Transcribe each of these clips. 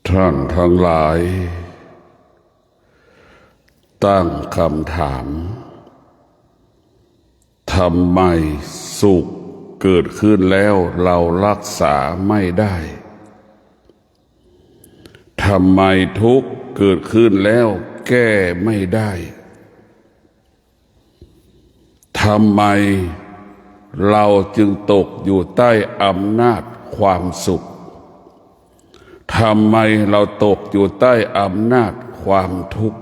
ท่านทั้งหลายตั้งคำถามทำไมสุขเกิดขึ้นแล้วเรารักษาไม่ได้ทำไมทุกข์เกิดขึ้นแล้วแก้ไม่ได้ทำไมเราจึงตกอยู่ใต้อำนาจความสุขทำไมเราตกอยู่ใต้อำนาจความทุกข์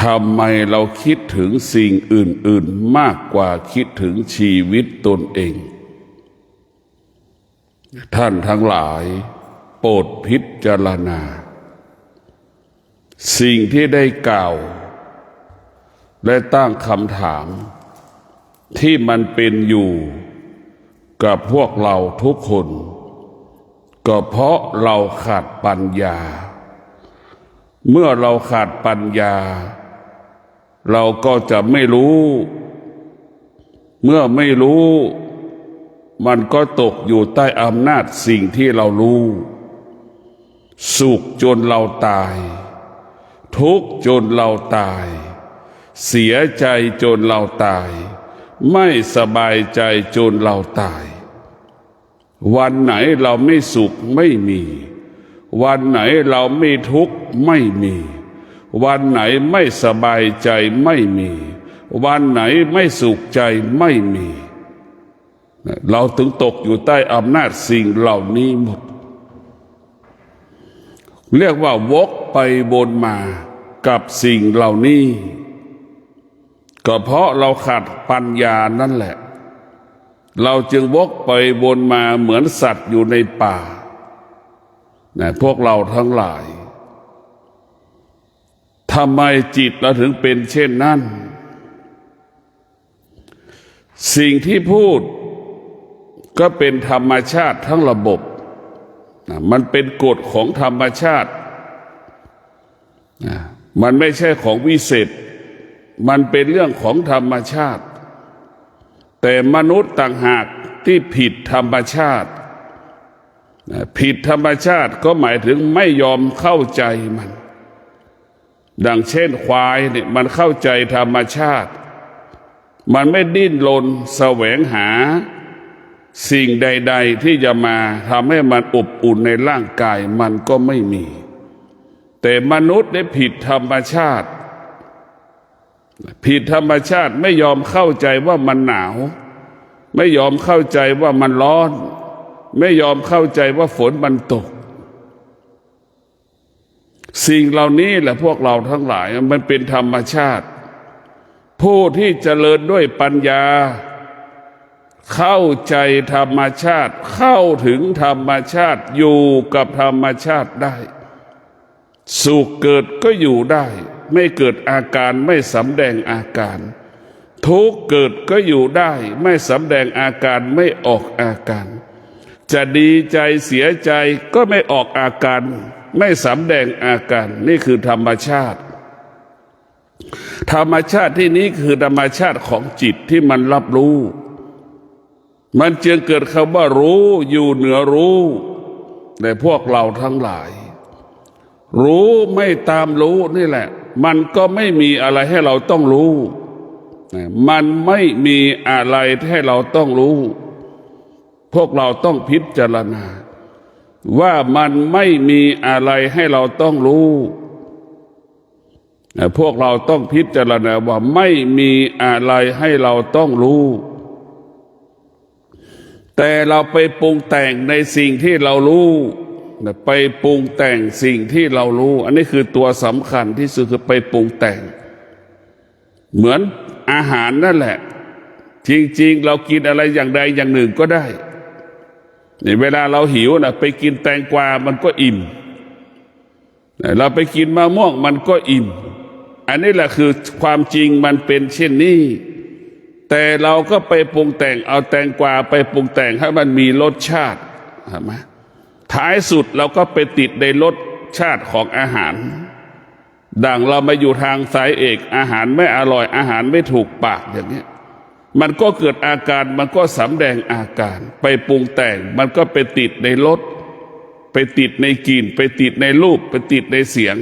ทำไมเราคิดถึงสิ่งอื่นๆมากกว่าคิดถึงชีวิตตนเองท่านทั้งหลายโปรดพิจารณาสิ่งที่ได้กล่าวและตั้งคำถามที่มันเป็นอยู่กับพวกเราทุกคนก็เพราะเราขาดปัญญาเมื่อเราขาดปัญญาเราก็จะไม่รู้เมื่อไม่รู้มันก็ตกอยู่ใต้อำนาจสิ่งที่เรารู้สุขจนเราตายทุกข์จนเราตายเสียใจจนเราตายไม่สบายใจจนเราตายวันไหนเราไม่สุขไม่มีวันไหนเราไม่ทุกข์ไม่มีวันไหนไม่สบายใจไม่มีวันไหนไม่สุขใจไม่มีเราถึงตกอยู่ใต้อำนาจสิ่งเหล่านี้หมดเรียกว่าวกไปวนมากับสิ่งเหล่านี้ก็เพราะเราขาดปัญญานั่นแหละเราจึงวกไปวนมาเหมือนสัตว์อยู่ในป่าพวกเราทั้งหลายทำไมจิตเราถึงเป็นเช่นนั้นสิ่งที่พูดก็เป็นธรรมชาติทั้งระบบมันเป็นกฎของธรรมชาติมันไม่ใช่ของวิเศษมันเป็นเรื่องของธรรมชาติแต่มนุษย์ต่างหากที่ผิดธรรมชาติผิดธรรมชาติก็หมายถึงไม่ยอมเข้าใจมันดังเช่นควายเนี่ยมันเข้าใจธรรมชาติมันไม่ดิ้นรนแสวงหาสิ่งใดๆที่จะมาทำให้มันอบอุ่นในร่างกายมันก็ไม่มีแต่มนุษย์ได้ผิดธรรมชาติผิดธรรมชาติไม่ยอมเข้าใจว่ามันหนาวไม่ยอมเข้าใจว่ามันร้อนไม่ยอมเข้าใจว่าฝนมันตกสิ่งเหล่านี้แหละพวกเราทั้งหลายมันเป็นธรรมชาติผู้ที่เจริญด้วยปัญญาเข้าใจธรรมชาติเข้าถึงธรรมชาติอยู่กับธรรมชาติได้สุขเกิดก็อยู่ได้ไม่เกิดอาการไม่สำแดงอาการทุกข์เกิดก็อยู่ได้ไม่สำแดงอาการไม่ออกอาการจะดีใจเสียใจก็ไม่ออกอาการไม่สำแดงอาการนี่คือธรรมชาติธรรมชาติที่นี้คือธรรมชาติของจิตที่มันรับรู้มันจึงเกิดคำว่ารู้อยู่เหนือรู้ในพวกเราทั้งหลายรู้ไม่ตามรู้นี่แหละมันก็ไม่มีอะไรให้เราต้องรู้มันไม่มีอะไรให้เราต้องรู้พวกเราต้องพิจารณาว่ามันไม่มีอะไรให้เราต้องรู้พวกเราต้องพิจารณาว่าไม่มีอะไรให้เราต้องรู้แต่เราไปปรุงแต่งในสิ่งที่เรารู้ไปปรุงแต่งสิ่งที่เรารู้อันนี้คือตัวสำคัญที่สุดคือไปปรุงแต่งเหมือนอาหารนั่นแหละจริงๆเรากินอะไรอย่างใดอย่างหนึ่งก็ได้เวลาเราหิวไปกินแตงกวามันก็อิ่มเราไปกินมะม่วงมันก็อิ่มอันนี้แหละคือความจริงมันเป็นเช่นนี้แต่เราก็ไปปรุงแต่งเอาแตงกวาไปปรุงแต่งให้มันมีรสชาติใช่ไหมท้ายสุดเราก็ไปติดในรสชาติของอาหารดังเรามาอยู่ทางสายเอกอาหารไม่อร่อยอาหารไม่ถูกปากอย่างนี้ มันก็เกิดอาการมันก็สำแดงอาการไปปรุงแต่งมันก็ไปติดในรสไปติดในกลิ่นไปติดในรูปไปติดในเสียง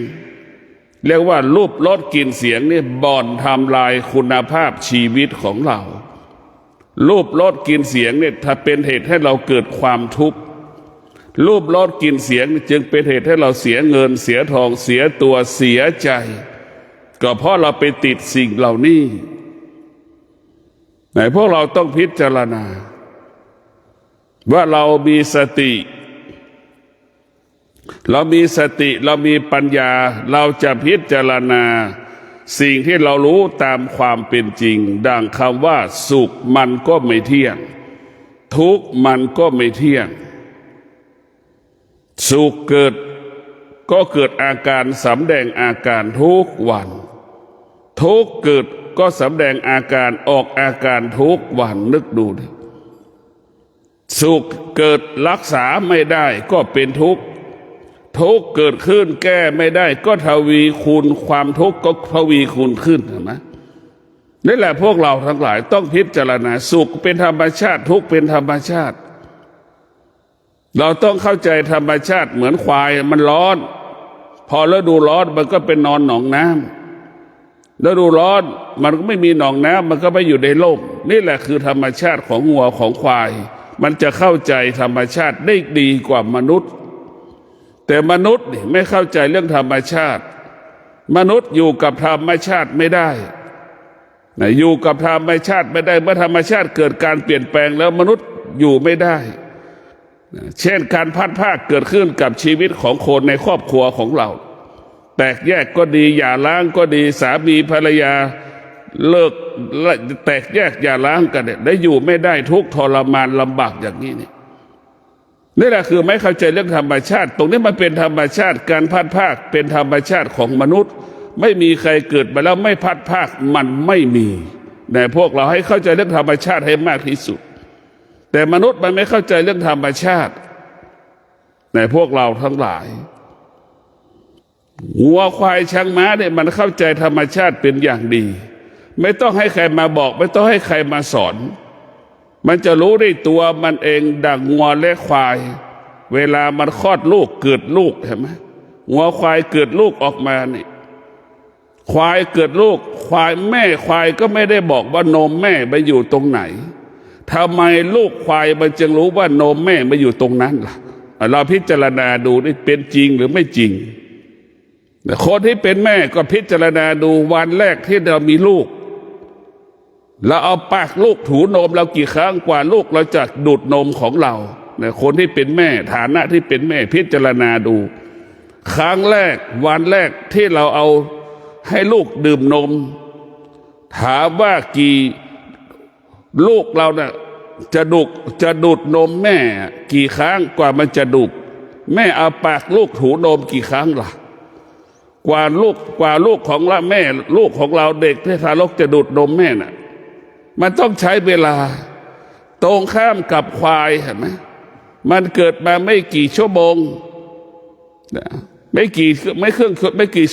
เรียกว่ารูปรสกลิ่นเสียงนี่บ่อนทำลายคุณภาพชีวิตของเรารูปรสกลิ่นเสียงเนี่ยถ้าเป็นเหตุให้เราเกิดความทุกข์รูปรสกลิ่นเสียงจึงเป็นเหตุให้เราเสียเงินเสียทองเสียตัวเสียใจก็เพราะเราไปติดสิ่งเหล่านี้ไหนพวกเราต้องพิจารณาว่าเรามีสติเรามีปัญญาเราจะพิจารณาสิ่งที่เรารู้ตามความเป็นจริงดังคำว่าสุขมันก็ไม่เที่ยงทุกข์มันก็ไม่เที่ยงสุขเกิดก็เกิดอาการสำแดงอาการทุกวันทุกข์เกิดก็สำแดงอาการออกอาการทุกวันนึกดูดิสุขเกิดรักษาไม่ได้ก็เป็นทุกข์ทุกข์เกิดขึ้นแก้ไม่ได้ก็ทวีคูณความทุกข์ก็ทวีคูณขึ้นเห็นไหมนี่แหละพวกเราทั้งหลายต้องพิจารณาสุขเป็นธรรมชาติทุกข์เป็นธรรมชาติเราต้องเข้าใจธรรมชาติเหมือนควายมันร้อนพอฤดูร้อนมันก็เป็นนอนหนองน้ำฤดูร้อนมันก็ไม่มีหนองน้ำมันก็ไปอยู่ในร่มนี่แหละคือธรรมชาติของวัวของควายมันจะเข้าใจธรรมชาติได้ดีกว่ามนุษย์แต่มนุษย์นี่ไม่เข้าใจเรื่องธรรมชาติมนุษย์อยู่กับธรรมชาติไม่ได้อยู่กับธรรมชาติไม่ได้เมื่อธรรมชาติเกิดการเปลี่ยนแปลงแล้วมนุษย์อยู่ไม่ได้เช่นการพัดพรากเกิดขึ้นกับชีวิตของคนในครอบครัวของเราแตกแยกก็ดีหย่าร้างก็ดีสามีภรรยาเลิกแตกแยกหย่าร้างกันเนี่ยได้อยู่ไม่ได้ทุกข์ทรมานลำบากอย่างนี้นี่แหละคือไม่เข้าใจเรื่องธรรมชาติตรงนี้มันเป็นธรรมชาติการพัดพรากเป็นธรรมชาติของมนุษย์ไม่มีใครเกิดมาแล้วไม่พัดพรากมันไม่มีแต่พวกเราให้เข้าใจเรื่องธรรมชาติให้มากที่สุดแต่มนุษย์มันไม่เข้าใจเรื่องธรรมชาติในพวกเราทั้งหลายวัวควายช้างม้าเนี่ยมันเข้าใจธรรมชาติเป็นอย่างดีไม่ต้องให้ใครมาบอกไม่ต้องให้ใครมาสอนมันจะรู้ได้ตัวมันเองดังวัวและควายเวลามันคลอดลูกเกิดลูกเห็นไหมวัวควายเกิดลูกออกมานี่ควายเกิดลูกควายแม่ควายก็ไม่ได้บอกว่านมแม่ไปอยู่ตรงไหนทำไมลูกควายมันจึงรู้ว่านมแม่มาอยู่ตรงนั้นล่ะเราพิจารณาดูนี่เป็นจริงหรือไม่จริงคนที่เป็นแม่ก็พิจารณาดูวันแรกที่เรามีลูกเราเอาปากลูกถูนมเรากี่ครั้งกว่าลูกเราจะดูดนมของเราคนที่เป็นแม่ฐานะที่เป็นแม่พิจารณาดูครั้งแรกวันแรกที่เราเอาให้ลูกดื่มนมถามว่ากี่ลูกเราเนี่ยจะดูดนมแม่กี่ครั้งกว่ามันจะดูดแม่เอาปากลูกถูนมกี่ครั้งล่ะกว่าลูกของเราแม่ลูกของเราเด็กที่ทารกจะดูดนมแม่น่ะมันต้องใช้เวลาตรงข้ามกับควายเห็นไหมมันเกิดมาไม่กี่ชั่วโมงไม่กี่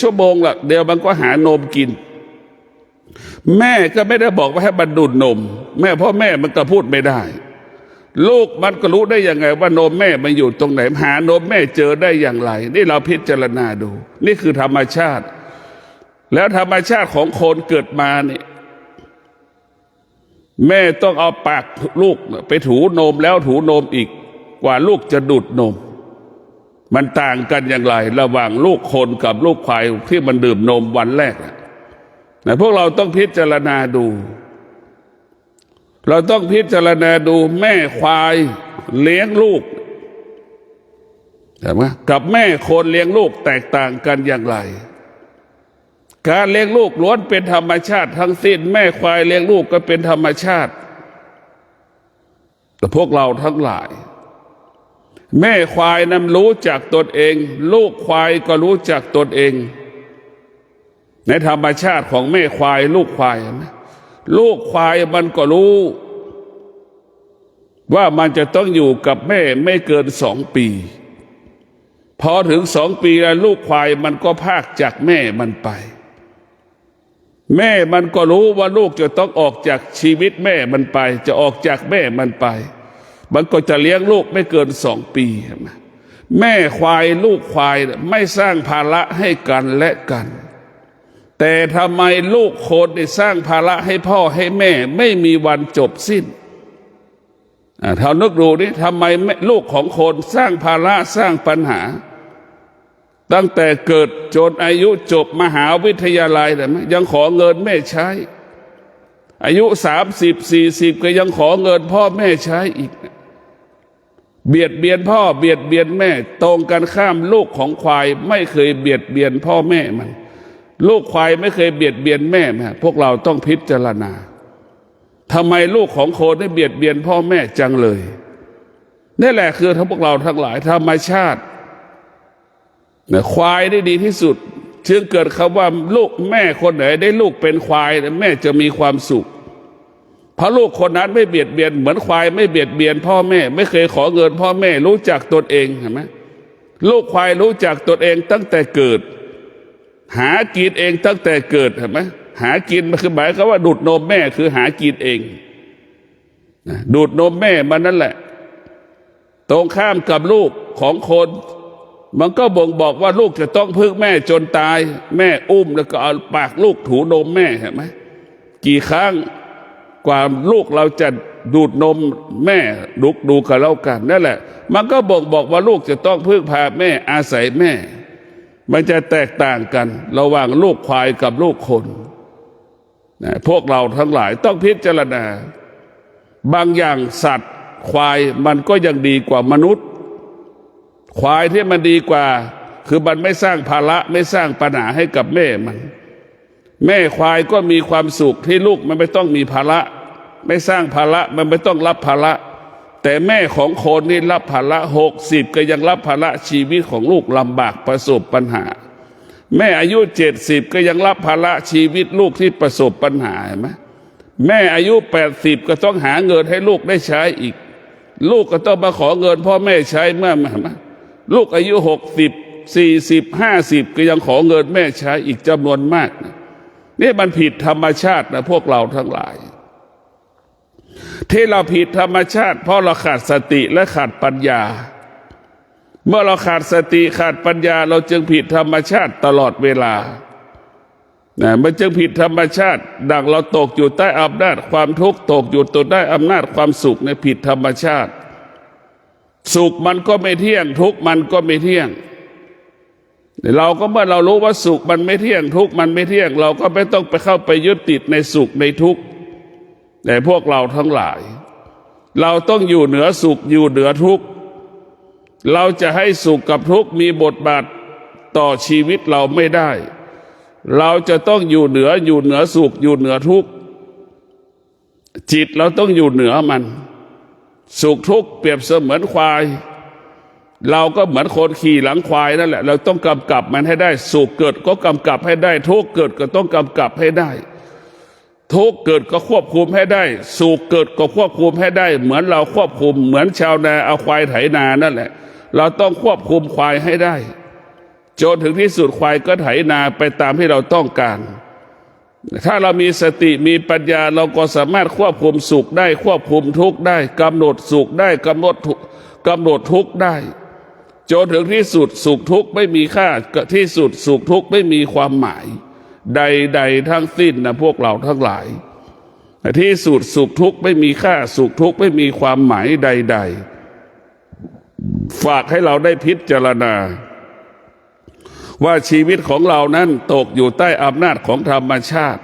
ชั่วโมงละเดี๋ยวมันก็หานมกินแม่ก็ไม่ได้บอกว่าให้มันดูดนมแม่เพราะแม่มันก็พูดไม่ได้ลูกมันก็รู้ได้ยังไงว่านมแม่มันอยู่ตรงไหนหานมแม่เจอได้อย่างไรนี่เราพิจารณาดูนี่คือธรรมชาติแล้วธรรมชาติของคนเกิดมานี่แม่ต้องเอาปากลูกไปถูนมแล้วถูนมอีกกว่าลูกจะดูดนมมันต่างกันอย่างไรระหว่างลูกคนกับลูกควายที่มันดื่มนมวันแรกพวกเราต้องพิจารณาดูเราต้องพิจารณาดูแม่ควายเลี้ยงลูกใช่ไหมกับแม่คนเลี้ยงลูกแตกต่างกันอย่างไรการเลี้ยงลูกล้วนเป็นธรรมชาติทั้งสิ้นแม่ควายเลี้ยงลูกก็เป็นธรรมชาติแต่พวกเราทั้งหลายแม่ควายนั้นรู้จักตนเองลูกควายก็รู้จักตนเองในธรรมชาติของแม่ควายลูกควายนะลูกควายมันก็รู้ว่ามันจะต้องอยู่กับแม่ไม่เกิน2 ปีพอถึง2 ปีแล้วลูกควายมันก็พากจากแม่มันไป แม่มันก็รู้ว่าลูกจะต้องออกจากชีวิตแม่มันไปจะออกจากแม่มันไปมันก็จะเลี้ยงลูกไม่เกิน2 ปีแม่ควายลูกควายไม่สร้างภาระให้กันและกันแต่ทำไมลูกโคดได้สร้างภาระให้พ่อให้แม่ไม่มีวันจบสิ้นเรานึกดูนี่ทำไมลูกของโคนสร้างภาระสร้างปัญหาตั้งแต่เกิดจนอายุจบมหาวิทยาลัยแต่ยังขอเงินแม่ใช้อายุ30-40ก็ยังขอเงินพ่อแม่ใช้อีกเบียดเบียนพ่อเบียดเบียนแม่ตรงกันข้ามลูกของควายไม่เคยเบียดเบียนพ่อแม่มันลูกควายไม่เคยเบียดเบียนแม่พวกเราต้องพิจารณาทำไมลูกของโคได้เบียดเบียนพ่อแม่จังเลยนี่แหละคือพวกเราทั้งหลายธรรมชาติควายได้ดีที่สุดจึงเกิดคำว่าลูกแม่คนไหนได้ลูกเป็นควายแม่จะมีความสุขเพราะลูกคนนั้นไม่เบียดเบียนเหมือนควายไม่เบียดเบียนพ่อแม่ไม่เคยขอเงินพ่อแม่รู้จักตนเองเห็นไหมลูกควายรู้จักตนเองตั้งแต่เกิดหากินเองตั้งแต่เกิดเห็นไหมหากินมันคือหมายความว่าดูดนมแม่คือหากินเองดูดนมแม่มันนั่นแหละตรงข้ามกับลูกของคนมันก็บ่งบอกว่าลูกจะต้องพึ่งแม่จนตายแม่อุ้มแล้วก็เอาปากลูกถูนมแม่เห็นไหมกี่ครั้งกว่าลูกเราจะดูดนมแม่ดูกันแล้วกันนั่นแหละมันก็บ่งบอกว่าลูกจะต้องพึ่งพาแม่อาศัยแม่มันจะแตกต่างกันระหว่างลูกควายกับลูกคนพวกเราทั้งหลายต้องพิจารณาบางอย่างสัตว์ควายมันก็ยังดีกว่ามนุษย์ควายที่มันดีกว่าคือมันไม่สร้างภาระไม่สร้างปัญหาให้กับแม่มันแม่ควายก็มีความสุขที่ลูกมันไม่ต้องมีภาระไม่สร้างภาระมันไม่ต้องรับภาระแต่แม่ของโคนนี่รับภาระ60ก็ยังรับภาระชีวิตของลูกลำบากประสบปัญหาแม่อายุ70ก็ยังรับภาระชีวิตลูกที่ประสบปัญหาเห็นไหมแม่อายุ80ก็ต้องหาเงินให้ลูกได้ใช้อีกลูกก็ต้องมาขอเงินพ่อแม่ใช้เมื่อลูกอายุ60 40 50ก็ยังขอเงินแม่ใช้อีกจำนวนมากนี่มันผิดธรรมชาตินะพวกเราทั้งหลายที่เราผิดธรรมชาติเพราะเราขาดสติและขาดปัญญาเมื่อเราขาดสติขาดปัญญาเราจึงผิดธรรมชาติตลอดเวลามันจึงผิดธรรมชาติดังเราตกอยู่ใต้อำนาจความทุกข์ตกอยู่ใต้อำนาจความสุขในผิดธรรมชาติสุขมันก็ไม่เที่ยงทุกข์มันก็ไม่เที่ยงเราก็เมื่อเรารู้ว่าสุขมันไม่เที่ยงทุกข์มันไม่เที่ยงเราก็ไม่ต้องไปเข้าไปยึดติดในสุขในทุกข์แต่พวกเราทั้งหลายเราต้องอยู่เหนือสุขอยู่เหนือทุกข์เราจะให้สุขกับทุกข์มีบทบาทต่อชีวิตเราไม่ได้เราจะต้องอยู่เหนือสุขอยู่เหนือทุกข์จิตเราต้องอยู่เหนือมันสุขทุกข์เปรียบเสมือนควายเราก็เหมือนคนขี่หลังควายนั่นแหละเราต้องกำกับมันให้ได้สุขเกิดก็กำกับให้ได้ทุกข์เกิดก็ต้องกำกับให้ได้ทุกข์เกิดก็ควบคุมให้ได้สุขเกิดก็ควบคุมให้ได้เหมือนเราควบคุมเหมือนชาวนาเอาควายไถนานั่นแหละเราต้องควบคุมควายให้ได้จนถึงที่สุดควายก็ไถนาไปตามที่เราต้องการถ้าเรามีสติมีปัญญาเราก็สามารถควบคุมสุขได้ควบคุมทุกข์ได้กำหนดสุขได้กำหนดทุกข์ได้จนถึงที่สุดสุขทุกข์ไม่มีค่าที่สุดสุขทุกข์ไม่มีความหมายใดๆทั้งสิ้นนะพวกเราทั้งหลายที่สุดสุขทุกข์ไม่มีค่าสุขทุกข์ไม่มีความหมายใดๆฝากให้เราได้พิจารณาว่าชีวิตของเรานั้นตกอยู่ใต้อำนาจของธรรมชาติ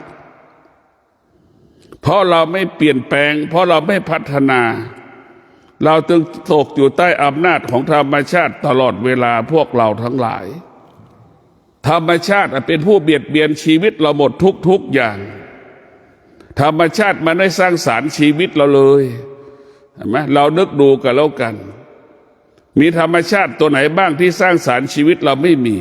เพราะเราไม่เปลี่ยนแปลงเพราะเราไม่พัฒนาเราจึงตกอยู่ใต้อำนาจของธรรมชาติตลอดเวลาพวกเราทั้งหลายธรรมชาติเป็นผู้เบียดเบียนชีวิตเราหมดทุกอย่างธรรมชาติมันได้สร้างสรรค์ชีวิตเราเลยเห็นไหมเรานึกดูกันแล้วกันมีธรรมชาติตัวไหนบ้างที่สร้างสรรค์ชีวิตเราไม่มี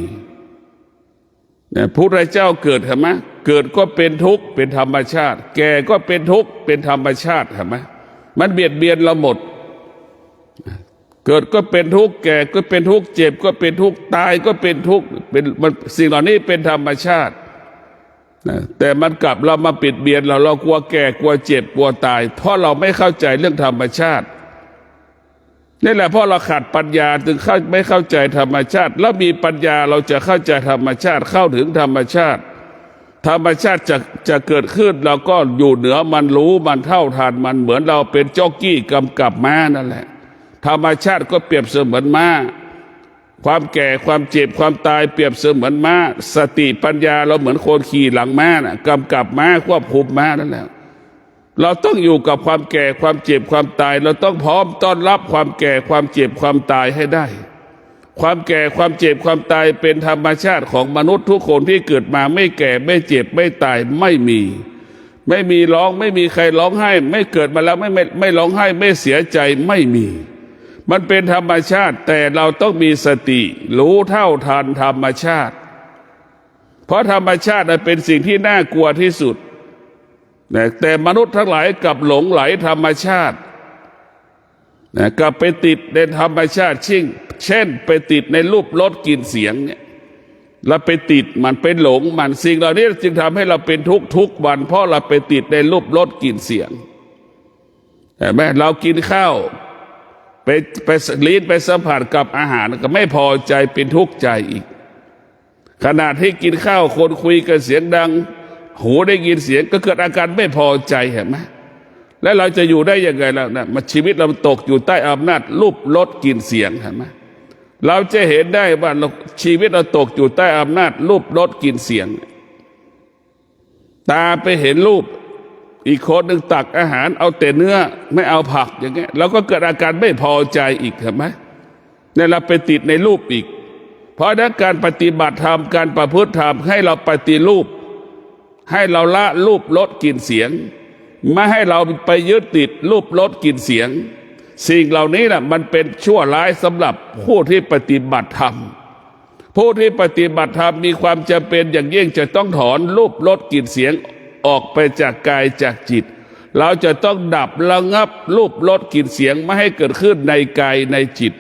เนี่ยพระพุทธเจ้าเกิดเห็นไหมเกิดก็เป็นทุกข์เป็นธรรมชาติแก่ก็เป็นทุกข์เป็นธรรมชาติเห็นไหมมันเบียดเบียนเราหมดเกิดก็เป็นทุกข์แก่ก็เป็นทุกข์เจ็บก็เป็นทุกข์ตายก็เป็นทุกข์เป็นมันสิ่งเหล่านี้เป็นธรรมชาติ แต่มันกลับเรามาปิดเบียนเรากลัวแก่กลัวเจ็บกลัวตายเพราะเราไม่เข้าใจเรื่องธรรมชาตินี่แหละเพราะเราขาดปัญญาถึงไม่เข้าใจธรรมชาติแล้วมีปัญญาเราจะเข้าใจธรรมชาติเข้าถึงธรรมชาติธรรมชาติจะเกิดขึ้นเราก็อยู่เหนือมันรู้มันเท่าทันมันเหมือนเราเป็นจ็อกกี้กำกับม้านั่นแหละธรรมชาติก็เปรียบเสมือนม้าความแก่ความเจ็บความตายเปรียบเสมือนม้าสติปัญญาเราเหมือนคนขี่หลังม้าน่ะกำกับม้าควบคุมม้านั่นแหละเราต้องอยู่กับความแก่ความเจ็บความตายเราต้องพร้อมต้อนรับความแก่ความเจ็บความตายให้ได้ความแก่ความเจ็บความตายเป็นธรรมชาติของมนุษย์ทุกคนที่เกิดมาไม่แก่ไม่เจ็บไม่ตายไม่มีร้องไม่มีใครร้องไห้ไม่เกิดมาแล้วไม่ร้องไห้ไม่เสียใจไม่มีมันเป็นธรรมชาติแต่เราต้องมีสติรู้เท่าทันธรรมชาติเพราะธรรมชาติเป็นสิ่งที่น่ากลัวที่สุดแต่มนุษย์ทั้งหลายกลับหลงไหลธรรมชาติกลับไปติดในธรรมชาติเช่นไปติดในรูปรสกลิ่นเสียงเนี่ยเราไปติดมันไปหลงมันสิ่งเหล่านี้จึงทำให้เราเป็นทุกวันเพราะเราไปติดในรูปรสกลิ่นเสียงเห็นไหมเรากินข้าวไปลิ้นไปสัมผัสกับอาหารก็ไม่พอใจเป็นทุกข์ใจอีกขณะที่กินข้าวคนคุยกันเสียงดังหูได้ยินเสียงก็เกิดอาการไม่พอใจเห็นไหมแล้วเราจะอยู่ได้ยังไงแล้วนะมาชีวิตเราตกอยู่ใต้อำนาจรูปรสกลิ่นเสียงเห็นไหมเราจะเห็นได้ว่าชีวิตเราตกอยู่ใต้อำนาจรูปรสกลิ่นเสียงตาไปเห็นรูปอีกคนหนึ่งตักอาหารเอาแต่เนื้อไม่เอาผักอย่างเงี้ยเราก็เกิดอาการไม่พอใจอีกเห็นไหมเนี่ยเราไปติดในรูปอีกเพราะนั้นการปฏิบัติธรรมการประพฤติธรรมให้เราปฏิรูปให้เราละรูปรสกลิ่นเสียงไม่ให้เราไปยึดติดรูปรสกลิ่นเสียงสิ่งเหล่านี้นะมันเป็นชั่วร้ายสำหรับผู้ที่ปฏิบัติธรรมผู้ที่ปฏิบัติธรรมมีความจำเป็นอย่างยิ่งจะต้องถอนรูปรสกลิ่นเสียงออกไปจากกายจากจิตเราจะต้องดับระงับรูปรสกลิ่นเสียงไม่ให้เกิดขึ้นในกายในจิต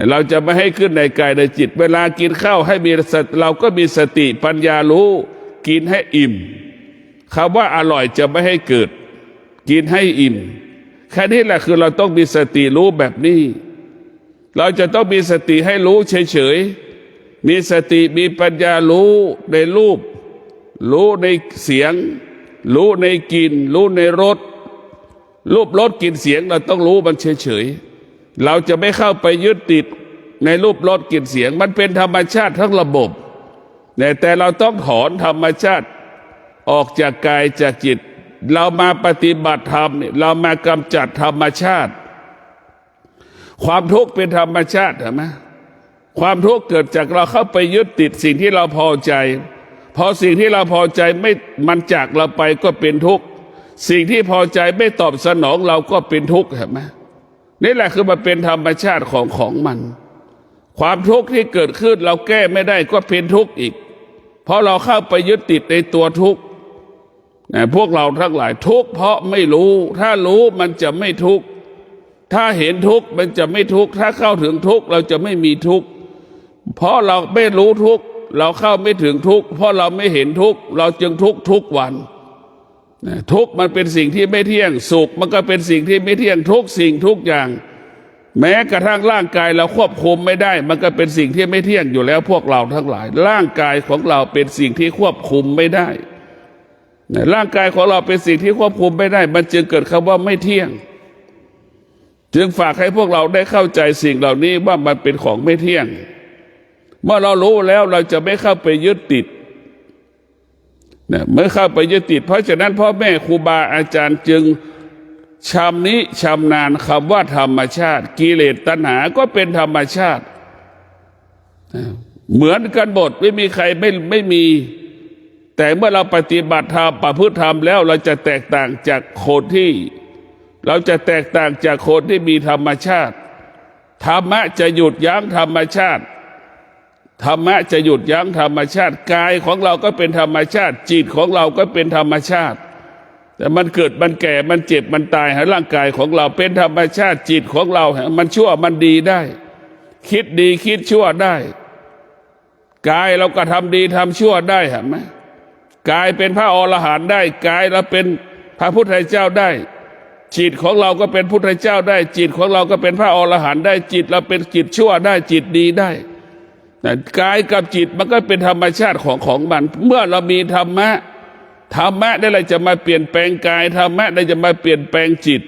เราจะไม่ให้ขึ้นในกายในจิตเวลากินข้าวให้มีเราก็มีสติปัญญารู้กินให้อิ่มคำว่าอร่อยจะไม่ให้เกิดกินให้อิ่มแค่นี้แหละคือเราต้องมีสติรู้แบบนี้เราจะต้องมีสติให้รู้เฉยๆมีสติมีปัญญารู้ในรูปรู้ในเสียงรู้ในกลิ่นรู้ในรสรูปรสกลิ่นเสียงเราต้องรู้มันเฉยๆเราจะไม่เข้าไปยึดติดในรูปรสกลิ่นเสียงมันเป็นธรรมชาติทั้งระบบแต่เราต้องถอนธรรมชาติออกจากกายจากจิตเรามาปฏิบัติธรรมเนี่ยเรามากำจัดธรรมชาติความทุกข์เป็นธรรมชาติเห็นไหมความทุกข์เกิดจากเราเข้าไปยึดติดสิ่งที่เราพอใจพอสิ่งที่เราพอใจไม่มันจากเราไปก็เป็นทุกข์สิ่งที่พอใจไม่ตอบสนองเราก็เป็นทุกข์เห็นไหมนี่แหละคือมันเป็นธรรมชาติของมันความทุกข์ที่เกิดขึ้นเราแก้ไม่ได้ก็เป็นทุกข์อีกเพราะเราเข้าไปยึดติดในตัวทุกข์พวกเราทั้งหลายทุกข์เพราะไม่รู้ถ้ารู้มันจะไม่ทุกข์ถ้าเห็นทุกข์มันจะไม่ทุกข์ถ้าเข้าถึงทุกข์เราจะไม่มีทุกข์เพราะเราไม่รู้ทุกข์เราเข้าไม่ถึงทุกข์เพราะเราไม่เห็นทุกข์เราจึงทุกข์ทุกวันทุกข์มันเป็นสิ่งที่ไม่เที่ยงสุขมันก็เป็นสิ่งที่ไม่เที่ยงทุกสิ่งทุกอย่างแม้กระทั่งร่างกายเราควบคุมไม่ได้มันก็เป็นสิ่งที่ไม่เที่ยงอยู่แล้วพวกเราทั้งหลายร่างกายของเราเป็นสิ่งที่ควบคุมไม่ได้ร่างกายของเราเป็นสิ่งที่ควบคุมไม่ได้มันจึงเกิดคำว่าไม่เที่ยงจึงฝากให้พวกเราได้เข้าใจสิ่งเหล่านี้ว่ามันเป็นของไม่เที่ยงเมื่อเรารู้แล้วเราจะไม่เข้าไปยึดติดเมื่อเข้าไปยึดติดเพราะฉะนั้นพ่อแม่ครูบาอาจารย์จึงชำนาญคำว่าธรรมชาติกิเลสตัณหาก็เป็นธรรมชาติเหมือนกันหมดไม่มีใครไม่มีแต่เมื่อเราปฏิบัติธรรมประพฤติธรรมแล้วเราจะแตกต่างจากคนที่มีธรรมชาติธรรมะจะหยุดยั้งธรรมชาติธรรมะจะหยุดยั้งธรรมชาติกายของเราก็เป็นธรรมชาติจิตของเราก็เป็นธรรมชาติแต่มันเกิดมันแก่มันเจ็บมันตายร่างกายของเราเป็นธรรมชาติจิตของเรามันชั่วมันดีได้คิดดีคิดชั่วได้กายเราก็ทำดีทำชั่วได้เห็นไหม กายเป็นพระอรหันต์ได้กายเราเป็นพระพุทธเจ้าได้จิตของเราก็เป็นพุทธเจ้าได้จิตของเราก็เป็นพระอรหันต์ได้จิตเราเป็นจิตชั่วได้จิตดีได้กายกับจิตมันก็เป็นธรรมชาติของมันเมื่อเรามีธรรมะได้เลยจะมาเปลี่ยนแปลงกายธรรมะได้จะมาเปลี่ยนแปลงจิต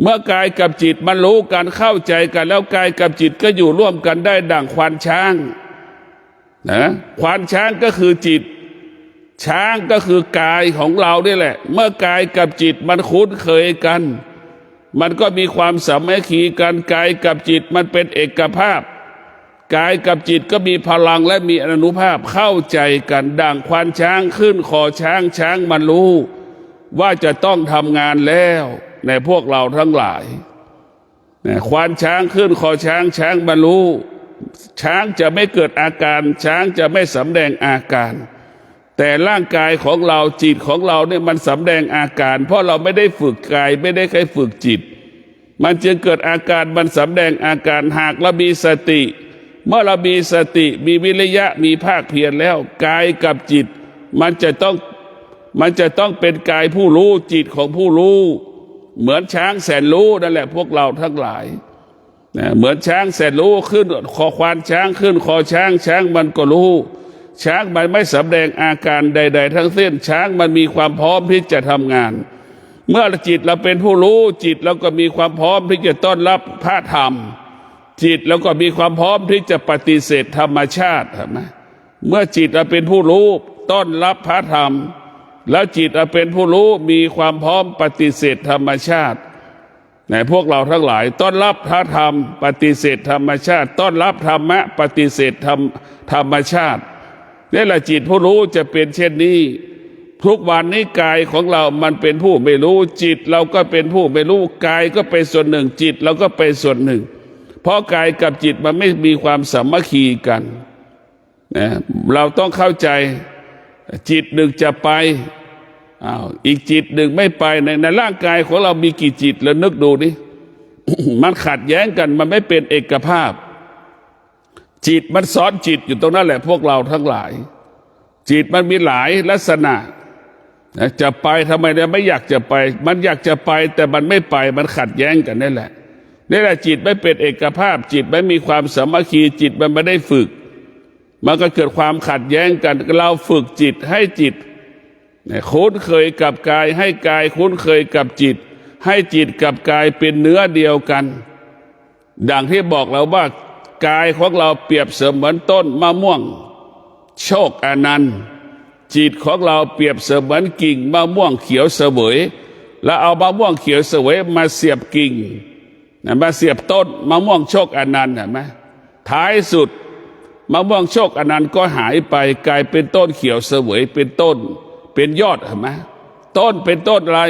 เมื่อกายกับจิตมันรู้กันเข้าใจกันแล้วกายกับจิตก็อยู่ร่วมกันได้ดั่งควานช้างนะควานช้างก็คือจิตช้างก็คือกายของเรานี่แหละเมื่อกายกับจิตมันคุ้นเคยกันมันก็มีความสามัคคีกันกายกับจิตมันเป็นเอกภาพกายกับจิตก็มีพลังและมีอนุภาพเข้าใจกันดั่งควานช้างขึ้นคอช้างช้างมันรู้ว่าจะต้องทำงานแล้วในพวกเราทั้งหลายควานช้างขึ้นคอช้างช้างมันรู้ช้างจะไม่เกิดอาการช้างจะไม่สำแดงอาการแต่ร่างกายของเราจิตของเราเนี่ยมันสำแดงอาการเพราะเราไม่ได้ฝึกกายไม่ได้เคยฝึกจิตมันจึงเกิดอาการมันสำแดงอาการหากเรามีสติเมื่อเรามีสติมีวิริยะมีภาคเพียรแล้วกายกับจิตมันจะต้องเป็นกายผู้รู้จิตของผู้รู้เหมือนช้างแสนรู้นั่นแหละพวกเราทั้งหลายเหมือนช้างแสนรู้ขึ้นคอควานช้างขึ้นคอช้างช้างมันก็รู้ช้างมันไม่สำแดงอาการใดๆทั้งสิ้นช้างมันมีความพร้อมที่จะทำงานเมื่อจิตเราเป็นผู้รู้จิตเราก็มีความพร้อมที่จะต้อนรับพระธรรมจิตเราก็มีความพร้อมที่จะปฏิเสธธรรมชาติใช่ไหมเมื่อจิตเราเป็นผู้รู้ต้อนรับพระธรรมแล้วจิตเราเป็นผู้รู้มีความพร้อมปฏิเสธธรรมชาติในพวกเราทั้งหลายต้อนรับพระธรรมปฏิเสธธรรมชาติต้อนรับธรรมะปฏิเสธธรรมชาตินี่แหละจิตผู้รู้จะเป็นเช่นนี้ทุกวันนี้กายของเรามันเป็นผู้ไม่รู้จิตเราก็เป็นผู้ไม่รู้กายก็เป็นส่วนหนึ่งจิตเราก็เป็นส่วนหนึ่งเพราะกายกับจิตมันไม่มีความสามัคคีกันนะเราต้องเข้าใจจิตหนึ่งจะไปอีกจิตหนึ่งไม่ไปในร่างกายของเรามีกี่จิตแล้วนึกดูดิ มันขัดแย้งกันมันไม่เป็นเอกภาพจิตมันซ้อนจิตอยู่ตรงนั้นแหละพวกเราทั้งหลายจิตมันมีหลายลักษณะจะไปทำไมเนี่ยไม่อยากจะไปมันอยากจะไปแต่มันไม่ไปมันขัดแย้งกันนั่นแหละนี่แหละจิตไม่เป็นเอกภาพจิตไม่มีความสามัคคีจิตมันไม่ได้ฝึกมันก็เกิดความขัดแย้งกันเราฝึกจิตให้จิตคุ้นเคยกับกายให้กายคุ้นเคยกับจิตให้จิตกับกายเป็นเนื้อเดียวกันดังที่บอกเราว่ากายของเราเปรียบเสมือนต้นมะม่วงโชคอนันต์จิตของเราเปรียบเสมือนกิ่งมะม่วงเขียวเสวยแล้วเอามะม่วงเขียวเสวยมาเสียบกิ่งมาเสียบต้นมะม่วงโชคอนันต์เห็นไหมท้ายสุดมะม่วงโชคอนันต์ก็หายไปกลายเป็นต้นเขียวเสวยเป็นต้นเป็นยอดเห็นไหมต้นเป็นต้นอะไร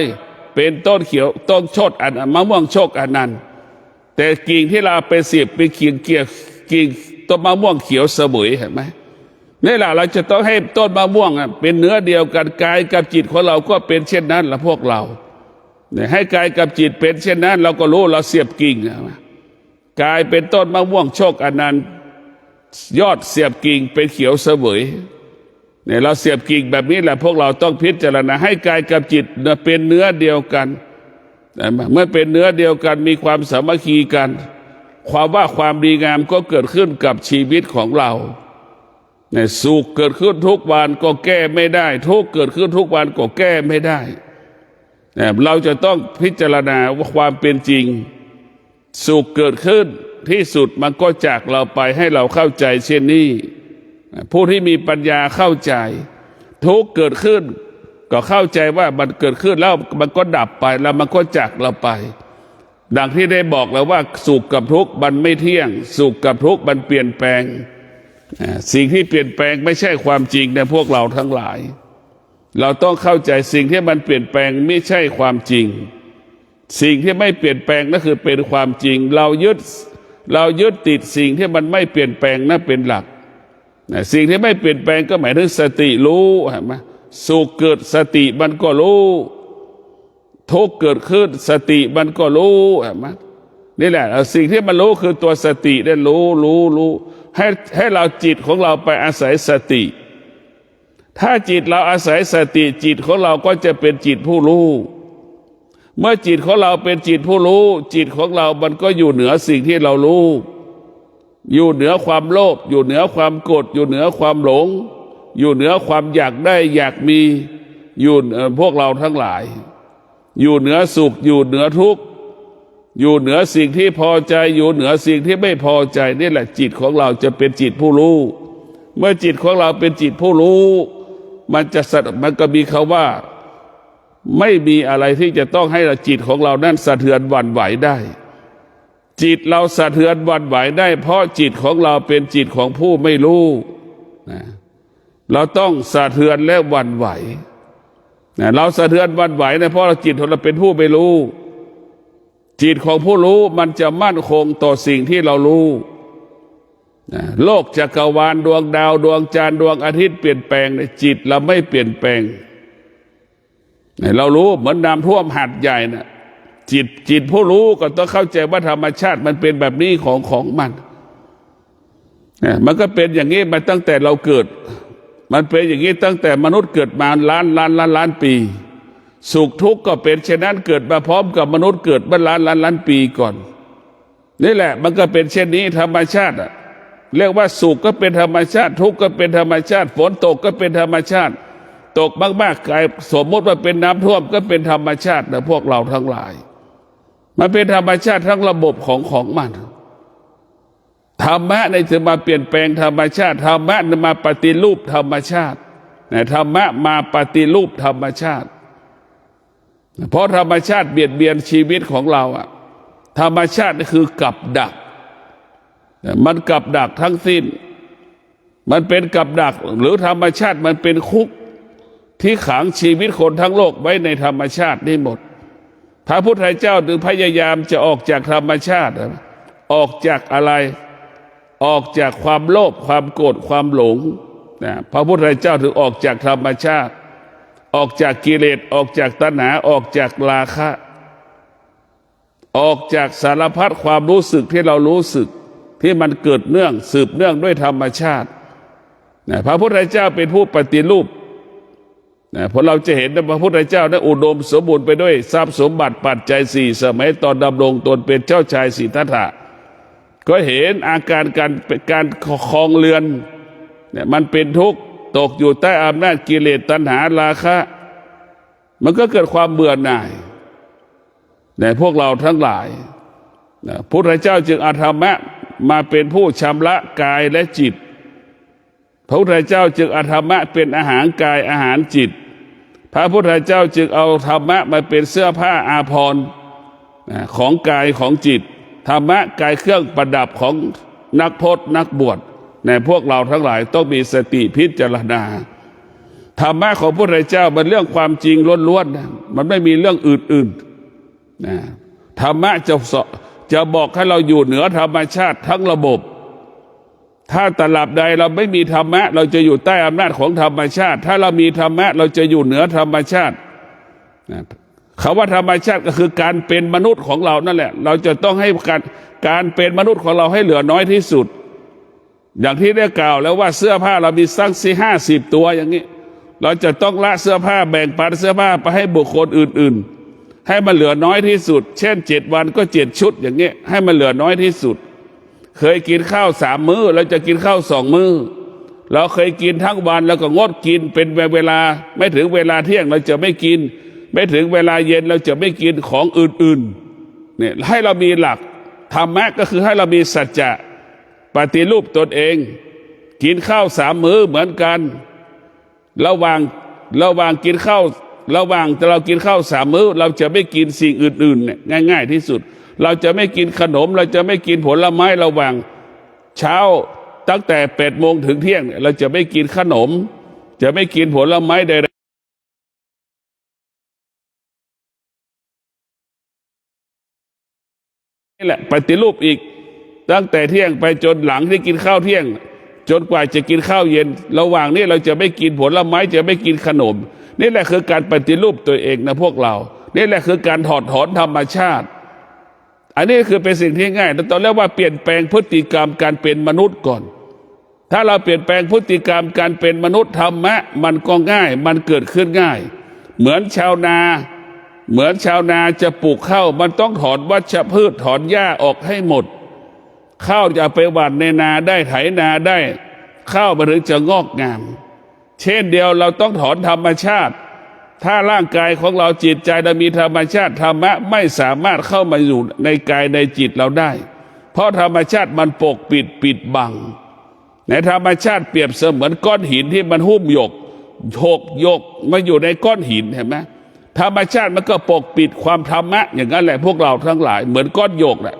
เป็นต้นเขียวต้นโชคอนันต์มะม่วงโชคอนันต์แต่กิ่งที่เราไปเสียบเป็นกิ่งต้นมะม่วงเขียวเสวยเห็นไหมนี่แหละเราจะต้องให้ต้นมะม่วงเป็นเนื้อเดียวกันกายกับจิตของเราก็เป็นเช่นนั้นละพวกเราให้กายกับจิตเป็นเช่นนั้นเราก็รู้เราเสียบกิ่งกายเป็นต้นมะม่วงโชคอนันต์ยอดเสียบกิ่งเป็นเขียวเสวยเนี่ยเราเสียบกิ่งแบบนี้แหละพวกเราต้องพิจารณาให้กายกับจิตเป็นเนื้อเดียวกันเมื่อเป็นเนื้อเดียวกันมีความสามัคคีกันความดีงามก็เกิดขึ้นกับชีวิตของเราเนี่ยสุขเกิดขึ้นทุกวันก็แก้ไม่ได้ทุกข์เกิดขึ้นทุกวันก็แก้ไม่ได้เนี่ยเราจะต้องพิจารณาว่าความเป็นจริงสุขเกิดขึ้นที่สุดมันก็จากเราไปให้เราเข้าใจเช่นนี้ผู้ที่มีปัญญาเข้าใจทุกข์เกิดขึ้นก็เข้าใจว่ามันเกิดขึ้นแล้วมันก็ดับไปแล้วมันก็จากเราไปดังที่ได้บอกแล้วว่าสุขกับทุกข์มันไม่เที่ยงสุขกับทุกข์มันเปลี่ยนแปลงสิ่งที่เปลี่ยนแปลงไม่ใช่ความจริงในพวกเราทั้งหลายเราต้องเข้าใจสิ่งที่มันเปลี่ยนแปลงไม่ใช่ความจริงสิ่งที่ไม่เปลี่ยนแปลงนั่นคือเป็นความจริงเรายึดติดสิ่งที่มันไม่เปลี่ยนแปลงนั่นเป็นหลักสิ่งที่ไม่เปลี่ยนแปลงก็หมายถึงสติรู้เห็นไหมสุขเกิดสติมันก็รู้ทุกข์เกิดขึ้นสติมันก็รู้เห็นไหมนี่แหละสิ่งที่มันรู้คือตัวสติได้รู้ให้เราจิตของเราไปอาศัยสติ ถ้าจิตเราอาศัยสติจิตของเราก็จะเป็นจิตผู้รู้เมื่อจิตของเราเป็นจิตผู้รู้จิตของเรามันก็อยู่เหนือสิ่งที่เรารู้อยู่เหนือความโลภอยู่เหนือความโกรธอยู่เหนือความหลงอยู่เหนือความอยากได้อยากมีอยู่พวกเราทั้งหลายอยู่เหนือสุขอยู่เหนือทุกข์อยู่เหนือสิ่งที่พอใจอยู่เหนือสิ่งที่ไม่พอใจนี่แหละจิตของเราจะเป็นจิตผู้รู้เมื่อจิตของเราเป็นจิตผู้รู้มันก็มีคำว่าไม่มีอะไรที่จะต้องให้จิตของเรานั้นสะเทือนหวั่นไหวได้จิตเราสะเทือนหวั่นไหวได้เพราะจิตของเราเป็นจิตของผู้ไม่รู้นะเราต้องสะเทือนและหวั่นไหวนะเราสะเทือนหวั่นไหวนะเพราะจิตของเราเป็นผู้ไม่รู้จิตของผู้รู้มันจะมั่นคงต่อสิ่งที่เรารู้นะโลกจักรวาลดวงดาวดวงจันทร์ดวงอาทิตย์เปลี่ยนแปลงจิตเราไม่เปลี่ยนแปลงเรารู้เหมือนน้ำท่วมหาดใหญ่นะจิตผู้รู้ก็ต้องเข้าใจว่าธรรมชาติมันเป็นแบบนี้ของมันก็เป็นอย่างนี้มาตั้งแต่เราเกิดมันเป็นอย่างนี้ตั้งแต่มนุษย์เกิดมาล้านปีสุขทุกข์ก็เป็นเช่นนั้นเกิดมาพร้อมกับมนุษย์เกิดเมื่อล้านปีก่อนนี่แหละมันก็เป็นเช่นนี้ธรรมชาติเรียกว่าสุขก็เป็นธรรมชาติทุกข์ก็เป็นธรรมชาติฝนตกก็เป็นธรรมชาติตกมากๆกลายสมมติว่าเป็นน้ำท่วมก็เป็นธรรมชาตินะพวกเราทั้งหลายมันเป็นธรรมชาติทั้งระบบของมันธรรมะในถึงมาเปลี่ยนแปลงธรรมชาติธรรมะมาปฏิรูปธรรมชาติธรรมะมาปฏิรูปธรรมชาติเพราะธรรมชาติเบียดเบียนชีวิตของเราธรรมชาตินี่คือกับดักมันกับดักทั้งสิ้นมันเป็นกับดักหรือธรรมชาติมันเป็นคุกที่ขังชีวิตคนทั้งโลกไว้ในธรรมชาตินี่หมดพระพุทธเจ้าถึงพยายามจะออกจากธรรมชาติออกจากอะไรออกจากความโลภความโกรธความหลงพระพุทธเจ้าถึงออกจากธรรมชาติออกจากกิเลสออกจากตัณหาออกจากราคะออกจากสารพัดความรู้สึกที่เรารู้สึกที่มันเกิดเนื่องสืบเนื่องด้วยธรรมชาติพระพุทธเจ้าเป็นผู้ปฏิรูปเพราะเราจะเห็นว่าพระพุทธเจ้านั้นอุดมสมบูรณ์ไปด้วยทรัพย์สมบัติปัจจัยสี่สมัยตอนดำรงตนเป็นเจ้าชายสิทธัตถะก็เห็นอาการการครองเรือนมันเป็นทุกข์ตกอยู่ใต้อำนาจกิเลสตัณหาราคะมันก็เกิดความเบื่อหน่ายในพวกเราทั้งหลายพระพุทธเจ้าจึงเอาธรรมะมาเป็นผู้ชำระกายและจิตพระพุทธเจ้าจึงเอาธรรมะเป็นอาหารกายอาหารจิตพระพุทธเจ้าจึงเอาธรรมะมาเป็นเสื้อผ้าอาภรณ์ของกายของจิตธรรมะกายเครื่องประดับของนักพจน์นักบวชในพวกเราทั้งหลายต้องมีสติพิจารณาธรรมะของพระพุทธเจ้าเป็นเรื่องความจริงล้วนๆมันไม่มีเรื่องอื่นธรรมะจะบอกให้เราอยู่เหนือธรรมชาติทั้งระบบถ้าตราบใดเราไม่มีธรรมะเราจะอยู่ใต้อำนาจของธรรมชาติถ้าเรามีธรรมะเราจะอยู่เหนือธรรมชาติคำว่าธรรมชาติก็คือการเป็นมนุษย์ของเรานั่นแหละเราจะต้องให้การเป็นมนุษย์ของเราให้เหลือน้อยที่สุดอย่างที่ได้กล่าวแล้วว่าเสื้อผ้าเรามีสัก50 ตัวอย่างนี้เราจะต้องละเสื้อผ้าแบ่งปันเสื้อผ้าไปให้บุคคลอื่นๆให้มันเหลือน้อยที่สุดเช่น7 วันก็7 ชุดอย่างนี้ให้มันเหลือน้อยที่สุดเคยกินข้าว3 มื้อเราจะกินข้าว2 มื้อเราเคยกินทั้งวันแล้วก็งดกินเป็นเวลาไม่ถึงเวลาเที่ยงเราจะไม่กินไม่ถึงเวลาเย็นเราจะไม่กินของอื่นๆเนี่ยให้เรามีหลักธรรมะก็คือให้เรามีสัจจะปฏิรูปตนเองกินข้าว3 มื้อเหมือนกันระหว่างกินข้าวระหว่างเรากินข้าว3 มื้อเราจะไม่กินสิ่งอื่นๆเนี่ยง่ายๆที่สุดเราจะไม่กินขนมเราจะไม่กินผลไม้ระหว่างเช้าตั้งแต่8 โมงถึงเที่ยงเราจะไม่กินขนมจะไม่กินผลไม้ใดๆนี่แหละปฏิรูปอีกตั้งแต่เที่ยงไปจนหลังที่กินข้าวเที่ยงจนกว่าจะกินข้าวเย็นระหว่างนี้เราจะไม่กินผลไม้จะไม่กินขนมนี่แหละคือการปฏิรูปตัวเองนะพวกเรานี่แหละคือการถอดถอนธรรมชาติอันนี้คือเป็นสิ่งที่ง่ายแต่ตอนแรกว่าเปลี่ยนแปลงพฤติกรรมการเป็นมนุษย์ก่อน ถ้าเราเปลี่ยนแปลงพฤติกรรมการเป็นมนุษย์ธรรมะมันก็ง่ายมันเกิดขึ้นง่ายเหมือนชาวนาจะปลูกข้าวมันต้องถอนวัชพืชถอนหญ้าออกให้หมดข้าวจะไปหว่านในนาได้ไถนาได้ข้าวมันถึงจะงอกงามเช่นเดียวเราต้องถอนธรรมชาติถ้าร่างกายของเราจิตใจเรามีธรรมชาติธรรมะไม่สามารถเข้ามาอยู่ในกายในจิตเราได้เพราะธรรมชาติมันปกปิดบังในธรรมชาติเปรียบเสมือนก้อนหินที่มันหุ้มหยกมาอยู่ในก้อนหินเห็นไหมธรรมชาติมันก็ปกปิดความธรรมะอย่างนั้นแหละพวกเราทั้งหลายเหมือนก้อนหยกแหละ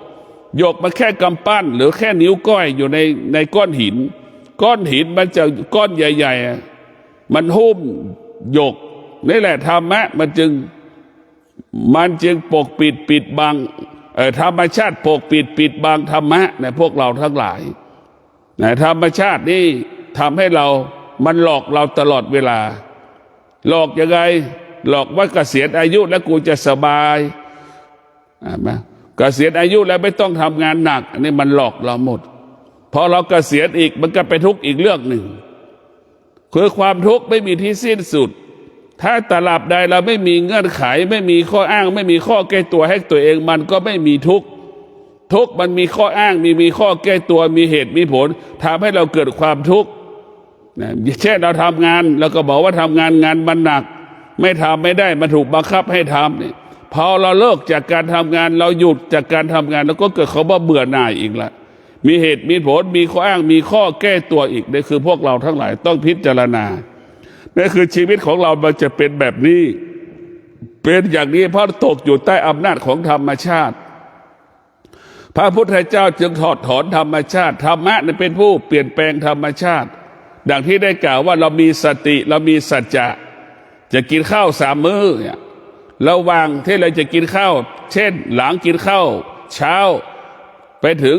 หยกมันแค่กำปั้นหรือแค่นิ้วก้อยอยู่ในก้อนหินมันจะก้อนใหญ่ๆมันหุ้มหยกนี่แหละธรรมะมันจึงปกปิดบังธรรมชาติปกปิดบังธรรมะในพวกเราทั้งหลายธรรมชาตินี่ทำให้มันหลอกเราตลอดเวลาหลอกยังไงหลอกว่าเกษียณอายุแล้วกูจะสบายเกษียณอายุแล้วไม่ต้องทำงานหนักอันนี้มันหลอกเราหมดพอเราเกษียณอีกมันก็ไปทุกข์อีกเรื่องหนึ่งคือความทุกข์ไม่มีที่สิ้นสุดถ้าตราบใดเราไม่มีเงื่อนไขไม่มีข้ออ้างไม่มีข้อแก้ตัวให้ตัวเองมันก็ไม่มีทุกข์มันมีข้ออ้างมีข้อแก้ตัวมีเหตุมีผลทำให้เราเกิดความทุกข์เช่นเราทำงานเราก็บอกว่าทำงานมันหนักไม่ทำไม่ได้มันถูกบังคับให้ทำนี่พอเราเลิกจากการทำงานเราหยุดจากการทำงานแล้วก็เกิดเขาว่าเบื่อหน่ายอีกละมีเหตุมีผลมีข้ออ้างมีข้อแก้ตัวอีกนี่คือพวกเราทั้งหลายต้องพิจารณานี่คือชีวิตของเรามันจะเป็นแบบนี้เป็นอย่างนี้เพราะตกอยู่ใต้อำนาจของธรรมชาติพระพุทธเจ้าจึงถอดถอนธรรมชาติธรรมะเป็นผู้เปลี่ยนแปลงธรรมชาติดังที่ได้กล่าวว่าเรามีสติเรามีสัจจะกินข้าว3 มื้อเนี่ยระหว่างที่เราจะกินข้าวเช่นหลังกินข้าวเช้าไปถึง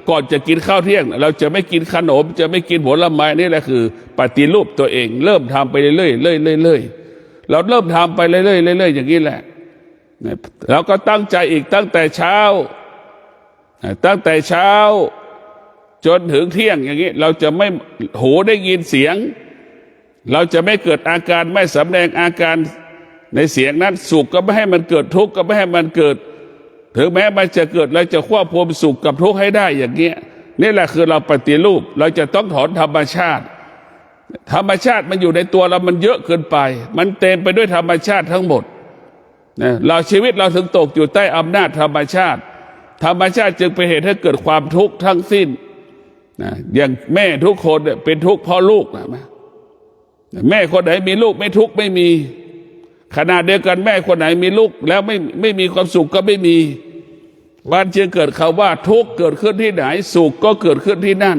ก่อนจะกินข้าวเที่ยงเราจะไม่กินขนมจะไม่กินผลไม้นี่แหละคือปฏิรูปตัวเองเริ่มทำไปเรื่อยเราเริ่มทำไปเรื่อยอย่างนี้แหละเราก็ตั้งใจอีกตั้งแต่เช้าจนถึงเที่ยงอย่างนี้เราจะไม่หูได้ยินเสียงเราจะไม่เกิดอาการไม่สำแดงอาการในเสียงนั้นสุขก็ไม่ให้มันเกิดทุกข์ก็ไม่ให้มันเกิดถึงแม้มันจะเกิดเราจะควบคุมสุขกับทุกข์ให้ได้อย่างเงี้ยนี่แหละคือเราปฏิรูปเราจะต้องถอนธรรมชาติมันอยู่ในตัวเรามันเยอะเกินไปมันเต็มไปด้วยธรรมชาติทั้งหมดเราชีวิตเราถึงตกอยู่ใต้อำนาจธรรมชาติจึงเป็นเหตุให้เกิดความทุกข์ทั้งสิ้นอย่างแม่ทุกคนเป็นทุกข์เพราะลูกแม่คนไหนมีลูกไม่ทุกข์ไม่มีขณะเดียวกันแม่คนไหนมีลูกแล้วไม่มีความสุขก็ไม่มีมันจึงเกิดคำว่าทุกข์เกิดขึ้นที่ไหนสุขก็เกิดขึ้นที่นั่น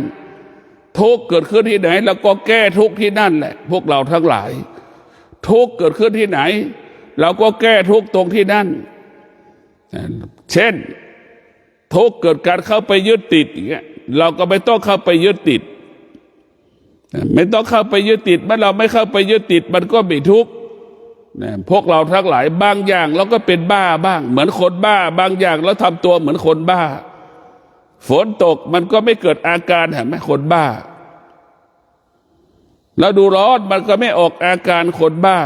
ทุกข์เกิดขึ้นที่ไหนแล้วก็แก้ทุกข์ที่นั่นแหละพวกเราทั้งหลายทุกข์เกิดขึ้นที่ไหนเราก็แก้ทุกข์ตรงที่นั่นเช่นทุกข์เกิดการเข้าไปยึดติดอย่างเงี้ยเราก็ไม่ต้องเข้าไปยึดติดไม่ต้องเข้าไปยึดติดเมื่อเราไม่เข้าไปยึดติดมันก็ไม่ทุกข์พวกเราทั้งหลายบางอย่างเราก็เป็นบ้าบ้างเหมือนคนบ้าบางอย่างแล้วทำตัวเหมือนคนบ้าฝนตกมันก็ไม่เกิดอาการเห็นไหมคนบ้าแล้วดูร้อนมันก็ไม่ออกอาการคนบ้า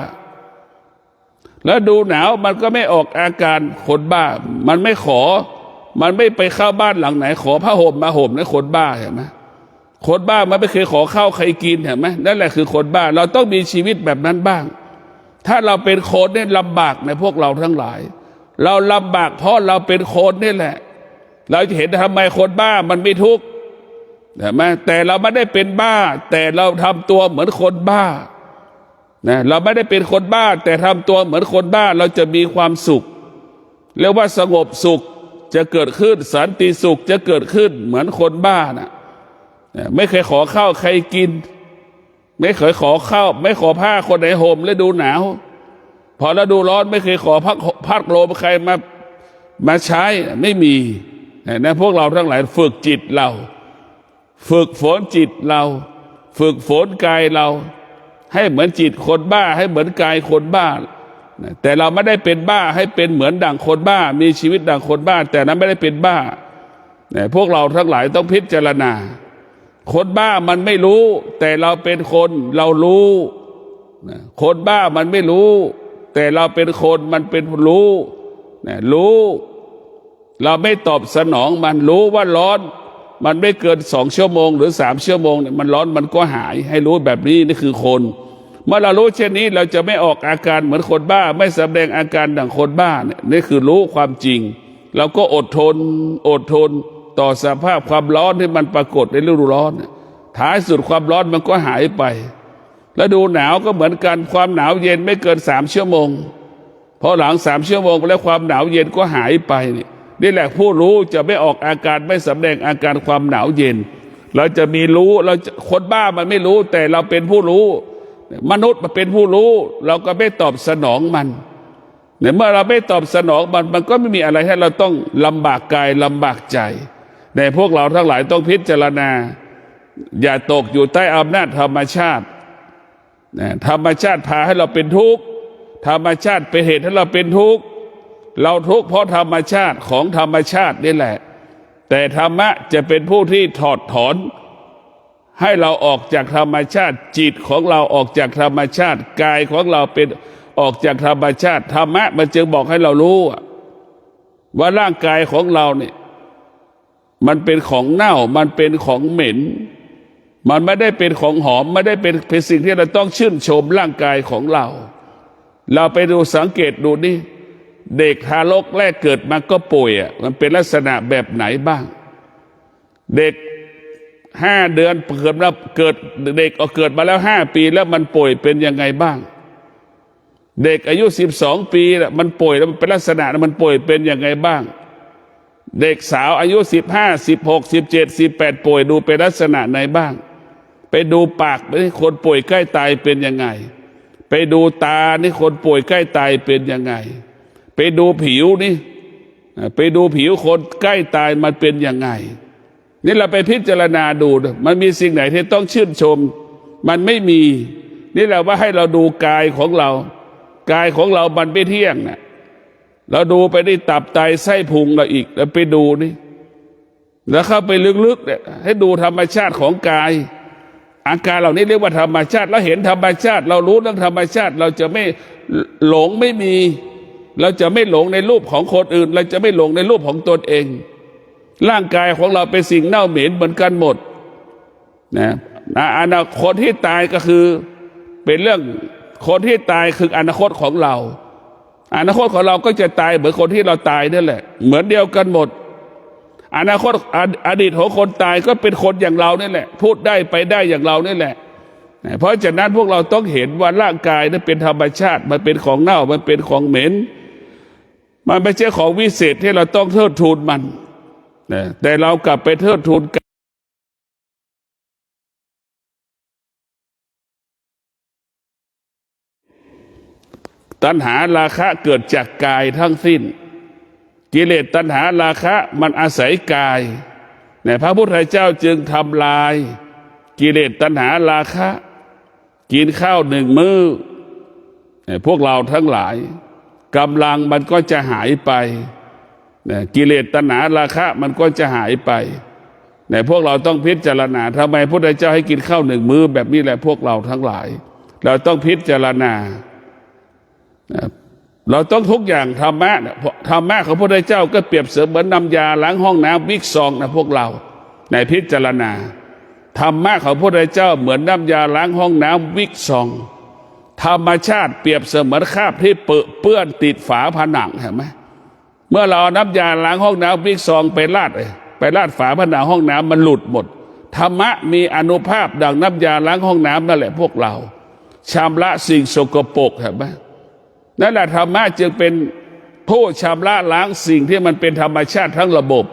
แล้วดูหนาวมันก็ไม่ออกอาการคนบ้ามันไม่ไปเข้าบ้านหลังไหนขอผ้าห่มมาห่มนะคนบ้าเห็นไหมคนบ้ามันไม่เคยขอข้าวใครกินเห็นไหมนั่นแหละคือคนบ้าเราต้องมีชีวิตแบบนั้นบ้างถ้าเราเป็นคนเนี่ยลำบากในพวกเราทั้งหลายเราลำบากเพราะเราเป็นคนนี่แหละเราจะเห็นทำไมคนบ้ามันไม่ทุกข์เห็นไหมแต่เราไม่ได้เป็นบ้าแต่เราทำตัวเหมือนคนบ้าเราไม่ได้เป็นคนบ้าแต่ทำตัวเหมือนคนบ้าเราจะมีความสุขเรียกว่าสงบสุขจะเกิดขึ้นสันติสุขจะเกิดขึ้นเหมือนคนบ้านะไม่เคยขอข้าวใครกินไม่เคยขอข้าวไม่ขอผ้าคนไหนห่มฤดูหนาวพอฤดูร้อนไม่เคยขอพัดลมใครมาใช้ไม่มีนะพวกเราทั้งหลายฝึกจิตเราฝึกฝนจิตเราฝึกฝนกายเราให้เหมือนจิตคนบ้าให้เหมือนกายคนบ้าแต่เราไม่ได้เป็นบ้าให้เป็นเหมือนดั่งคนบ้ามีชีวิตดั่งคนบ้าแต่นั้นไม่ได้เป็นบ้าพวกเราทั้งหลายต้องพิจารณา คนบ้ามันไม่รู้แต่เราเป็นคนเรารู้คนบ้ามันไม่รู้แต่เราเป็นคนมันเป็นรู้รู้เราไม่ตอบสนองมันรู้ว่าร้อนมันไม่เกิน2 ชั่วโมงหรือ3 ชั่วโมงเนี่ยมันร้อนมันก็หายให้รู้แบบนี้นี่คือคนเมื่อเรารู้เช่นนี้เราจะไม่ออกอาการเหมือนคนบ้าไม่แสดงอาการดังคนบ้าเนี่ยนี่คือรู้ความจริงเราก็อดทนต่อสภาพความร้อนที่มันปรากฏในฤดูร้อนท้ายสุดความร้อนมันก็หายไปแล้วดูหนาวก็เหมือนกันความหนาวเย็นไม่เกิน3 ชั่วโมงพอหลัง3 ชั่วโมงแล้วความหนาวเย็นก็หายไปนี่แหละผู้รู้จะไม่ออกอาการไม่แสดงอาการความหนาวเย็นเราจะมีรู้เราคนบ้ามันไม่รู้แต่เราเป็นผู้รู้มนุษย์มันเป็นผู้รู้เราก็ไม่ตอบสนองมันเมื่อเราไม่ตอบสนองมันก็ไม่มีอะไรให้เราต้องลำบากกายลำบากใจแต่พวกเราทั้งหลายต้องพิจารณาอย่าตกอยู่ใต้อำนาจธรรมชาติธรรมชาติพาให้เราเป็นทุกข์ธรรมชาติเป็นเหตุให้เราเป็นทุกข์เราทุกข์เพราะธรรมชาติของธรรมชาตินี่แหละแต่ธรรมะจะเป็นผู้ที่ถอดถอนให้เราออกจากธรรมชาติจิตของเราออกจากธรรมชาติกายของเราเป็นออกจากธรรมชาติธรรมะมันจึงบอกให้เรารู้ว่าร่างกายของเราเนี่ยมันเป็นของเน่ามันเป็นของเหม็นมันไม่ได้เป็นของหอมไม่ได้เป็นสิ่งที่เราต้องชื่นชมร่างกายของเราไปดูสังเกตดูนี่เด็กทารกแรกเกิดมาก็ป่วยมันเป็นลักษณะแบบไหนบ้างเด็ก5 เดือนเกิดเด็กเกิดมาแล้ว5 ปีแล้วมันป่วยเป็นยังไงบ้างเด็กอายุ12 ปีแล้วมันป่วยแล้วมันเป็นลักษณะมันป่วยเป็นยังไงบ้างเด็กสาวอายุ15 16 17 18ป่วยดูเป็นลักษณะไหนบ้างไปดูปากนี่คนป่วยใกล้ตายเป็นยังไงไปดูตานี่คนป่วยใกล้ตายเป็นยังไงไปดูผิวนี่ไปดูผิวคนใกล้ตายมันเป็นยังไงนี่เราไปพิจารณาดูมันมีสิ่งไหนที่ต้องชื่นชมมันไม่มีนี่แหละว่าให้เราดูกายของเรากายของเรามันไม่เที่ยงนะเราดูไปที่ตับไตไส้พุงเราอีกแล้วไปดูนี่แล้วเข้าไปลึกๆเนี่ยให้ดูธรรมชาติของกายอาการเหล่านี้เรียกว่าธรรมชาติแล้วเห็นธรรมชาติเรารู้เรื่องธรรมชาติเราจะไม่หลงไม่มีเราจะไม่หลงในรูปของคนอื่นเราจะไม่หลงในรูปของตนเองร่างกายของเราเป็นสิ่งเน่าเหม็นเหมือนกันหมดนะอนาคตที่ตายก็คือเป็นเรื่องคนที่ตายคืออนาคตของเราอนาคตของเราก็จะตายเหมือนคนที่เราตายนั่นแหละเหมือนเดียวกันหมดอนาคตอดีตของคนตายก็เป็นคนอย่างเรานี่แหละพูดได้ไปได้อย่างเรานี่แหละเพราะฉะนั้นพวกเราต้องเห็นว่าร่างกายนั้นเป็นธรรมชาติมันเป็นของเน่ามันเป็นของเหม็นมันไม่ใช่ของวิเศษที่เราต้องเทิดทูนมันแต่เรากลับไปเทิดทูนตัณหาราคะเกิดจากกายทั้งสิ้นกิเลสตัณหาราคะมันอาศัยกายพระพุทธเจ้าจึงทำลายกิเลสตัณหาราคะกินข้าว1 มื้อพวกเราทั้งหลายกำลังมันก็จะหายไปกิเลสตัณหาราคะมันก็จะหายไปพวกเราต้องพิจารณาทำไมพระพุทธเจ้าให้กินข้าว1 มื้อแบบนี้แหละพวกเราทั้งหลายเราต้องพิจารณาเราต้องทุกอย่างธรรมะของพระพุทธเจ้าก็เปรียบเสมือนน้ำยาล้างห้องน้ำวิกซองนะพวกเราในพิจารณาธรรมะของพระพุทธเจ้าเหมือนน้ำยาล้างห้องน้ำวิกซองธรรมชาติเปรียบเสมือนคราบที่เปื้อนติดฝาผนังเห็นไหมเมื่อเราเอาน้ำยาล้างห้องน้ำวิกซองไปราดฝาผนังห้องน้ำมันหลุดหมดธรรมะมีอานุภาพดังน้ำยาล้างห้องน้ำนั่นแหละพวกเราชำระสิ่งสกปรกเห็นไหมนั่นแหละธรรมะจึงเป็นผู้ชำระล้างสิ่งที่มันเป็นธรรมชาติทั้งระบบ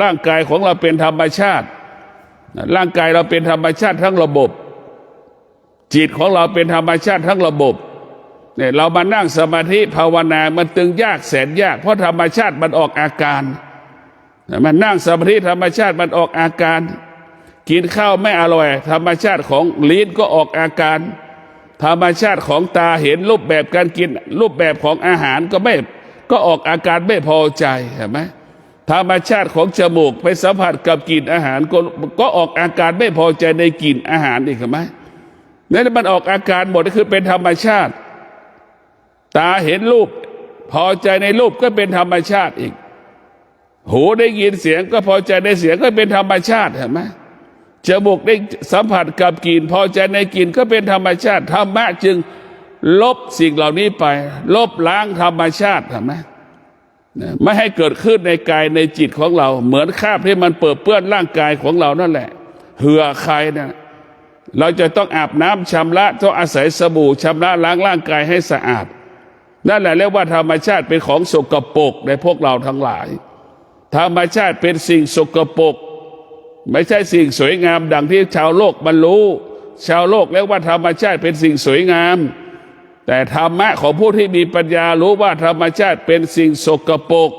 ร่างกายของเราเป็นธรรมชาติร่างกายเราเป็นธรรมชาติทั้งระบบจิตของเราเป็นธรรมชาติทั้งระบบเนี่ยเรามานั่งสมาธิภาวนามันตึงยากแสนยากเพราะธรรมชาติมันออกอาการมันนั่งสมาธิธรรมชาติมันออกอาการกินข้าวไม่อร่อยธรรมชาติของลิ้นก็ออกอาการธรรมชาติของตาเห็นรูปแบบการกินรูปแบบของอาหารก็ออกอาการไม่พอใจเห็นไหม ธรรมชาติของจมูกไปสัมผัสกับกลิ่นอาหารก็ออกอาการไม่พอใจในกลิ่นอาหารอีกไหมนั่นมันออกอาการหมดก็คือเป็นธรรมชาติตาเห็นรูปพอใจในรูปก็เป็นธรรมชาติอีกหูได้ยินเสียงก็พอใจในเสียงก็เป็นธรรมชาติเห็นไหมจมูกได้สัมผัสกับกลิ่นพอใจในกลิ่นก็เป็นธรรมชาติธรรมะจึงลบสิ่งเหล่านี้ไปลบล้างธรรมชาติเห็นไหมไม่ให้เกิดขึ้นในกายในจิตของเราเหมือนคราบที่มันเปื้อนร่างกายของเรานั่นแหละเหือใครเนี่ยเราจะต้องอาบน้ำชำระต้องอาศัยสบู่ชำระล้างร่างกายให้สะอาดนั่นแหละเรียกว่าธรรมชาติเป็นของสกปรกในพวกเราทั้งหลายธรรมชาติเป็นสิ่งสกปรกไม่ใช่สิ่งสวยงามดังที่ชาวโลกบรรลุชาวโลกเรียกว่าธรรมชาติเป็นสิ่งสวยงามแต่ธรรมะของผู้ที่มีปัญญารู้ว่าธรรมชาติเป็นสิ่งสกปรก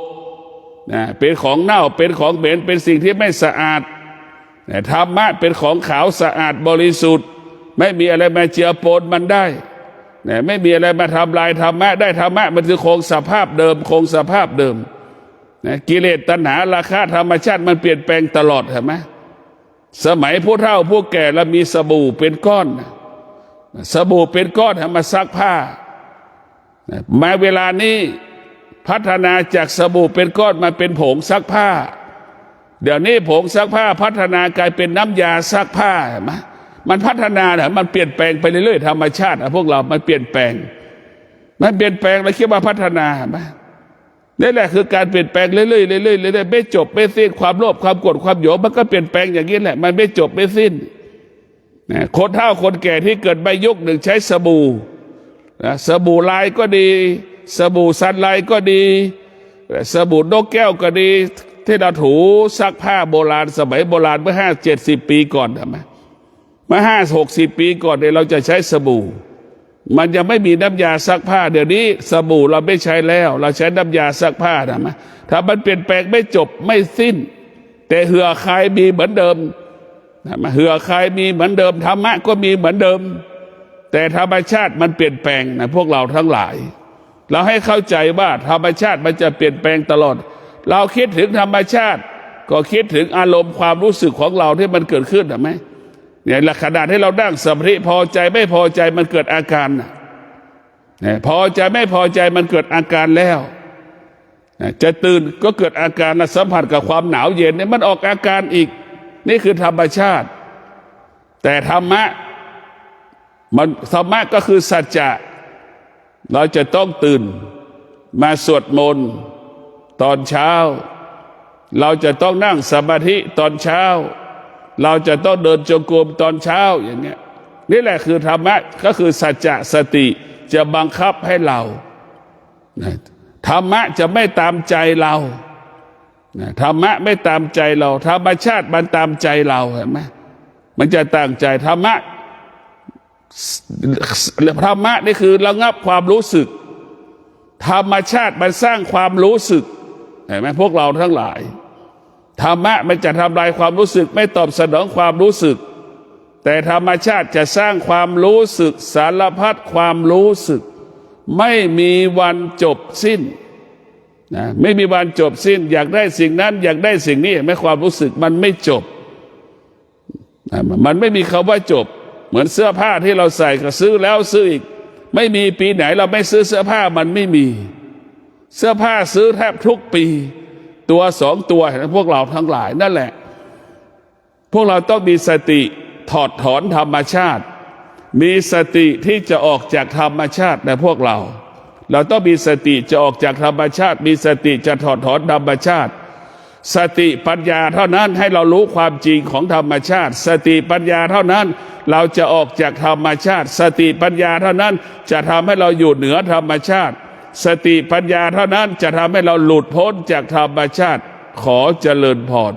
เป็นของเน่าเป็นของเหม็นเป็นสิ่งที่ไม่สะอาดแต่ธรรมะเป็นของขาวสะอาดบริสุทธิ์ไม่มีอะไรมาเจือปนมันได้ไม่มีอะไรมาทำลายธรรมะได้ธรรมะมันคือคงสภาพเดิมคงสภาพเดิมกิเลสตัณหาราคะธรรมชาติมันเปลี่ยนแปลงตลอดเห็นไหมสมัยผู้เฒ่าผู้แก่แล้วมีสบู่เป็นก้อนสบู่เป็นก้อนให้มาซักผ้ามาเวลานี้พัฒนาจากสบู่เป็นก้อนมาเป็นผงซักผ้าเดี๋ยวนี้ผงซักผ้าพัฒนากลายเป็นน้ำยาซักผ้าเห็นไหมมันพัฒนาเนี่ยมันเปลี่ยนแปลงไปเรื่อยๆธรรมชาติพวกเรามันเปลี่ยนแปลงแล้วคิดว่าพัฒนาไหมนี่แหละคือการเปลี่ยนแปลงเรื่อยๆเรื่อยๆเรื่อยๆไม่จบไม่สิ้นความโลภความโกรธความหยงมันก็เปลี่ยนแปลงอย่างนี้แหละมันไม่จบไม่สิ้นคนเฒ่าคนแก่ที่เกิดมายุคหนึ่งใช้สบู่สบู่ลายก็ดีสบู่ซันไลก็ดีสบู่นกแก้วก็ดีที่เราถูซักผ้าโบราณสมัยโบราณเมื่อ50-70 ปีก่อนใช่ไหมเมื่อ50-60 ปีก่อนเนี่ยเราจะใช้สบู่มันยังไม่มีน้ำยาซักผ้าเดี๋ยวนี้สบู่เราไม่ใช้แล้วเราใช้น้ำยาซักผ้าใช่ไหมถ้ามันเปลี่ยนแปลงไม่จบไม่สิ้นแต่เหือใครมีเหมือนเดิมเหือใครมีเหมือนเดิมธรรมะก็มีเหมือนเดิมแต่ธรรมชาติมันเปลี่ยนแปลงนะพวกเราทั้งหลายเราให้เข้าใจว่าธรรมชาติมันจะเปลี่ยนแปลงตลอดเราคิดถึงธรรมชาติก็คิดถึงอารมณ์ความรู้สึกของเราที่มันเกิดขึ้นใช่ไหมเนี่ยขณะที่เรานั่งสมาธิพอใจไม่พอใจมันเกิดอาการเนี่ยพอใจไม่พอใจมันเกิดอาการแล้วจะตื่นก็เกิดอาการสัมผัสกับความหนาวเย็นเนี่ยมันออกอาการอีกนี่คือธรรมชาติแต่ธรรมะก็คือสัจจะเราจะต้องตื่นมาสวดมนต์ตอนเช้าเราจะต้องนั่งสมาธิตอนเช้าเราจะต้องเดินจงกรมตอนเช้าอย่างเงี้ยนี่แหละคือธรรมะก็คือสัจจะสติจะบังคับให้เราธรรมะจะไม่ตามใจเราธรรมะไม่ตามใจเราธรรมชาติมันตามใจเราเห็นไหมมันจะตั้งใจธรรมะนี่คือระงับความรู้สึกธรรมชาติมันสร้างความรู้สึกเห็นไหมพวกเราทั้งหลายธรรมะมันจะทำลายความรู้สึกไม่ตอบสนองความรู้สึกแต่ธรรมชาติจะสร้างความรู้สึกสารพัดความรู้สึกไม่มีวันจบสิ้นไม่มีวันจบสิ้นอยากได้สิ่งนั้นอยากได้สิ่งนี้ไม่ความรู้สึกมันไม่จบมันไม่มีคำว่าจบเหมือนเสื้อผ้าที่เราใส่ก็ซื้อแล้วซื้ออีกไม่มีปีไหนเราไม่ซื้อเสื้อผ้ามันไม่มีเสื้อผ้าซื้อแทบทุกปีตัว2 ตัวพวกเราทั้งหลายนั่นแหละพวกเราต้องมีสติถอดถอนธรรมชาติมีสติที่จะออกจากธรรมชาติในพวกเราต้องมีสติจะออกจากธรรมชาติมีสติจะถอดถอนธรรมชาติสติปัญญาเท่านั้นให้เรารู้ความจริงของธรรมชาติสติปัญญาเท่านั้นเราจะออกจากธรรมชาติสติปัญญาเท่านั้นจะทำให้เราอยู่เหนือธรรมชาติสติปัญญาเท่านั้นจะทำให้เราหลุดพ้นจากธรรมชาติขอเจริญพร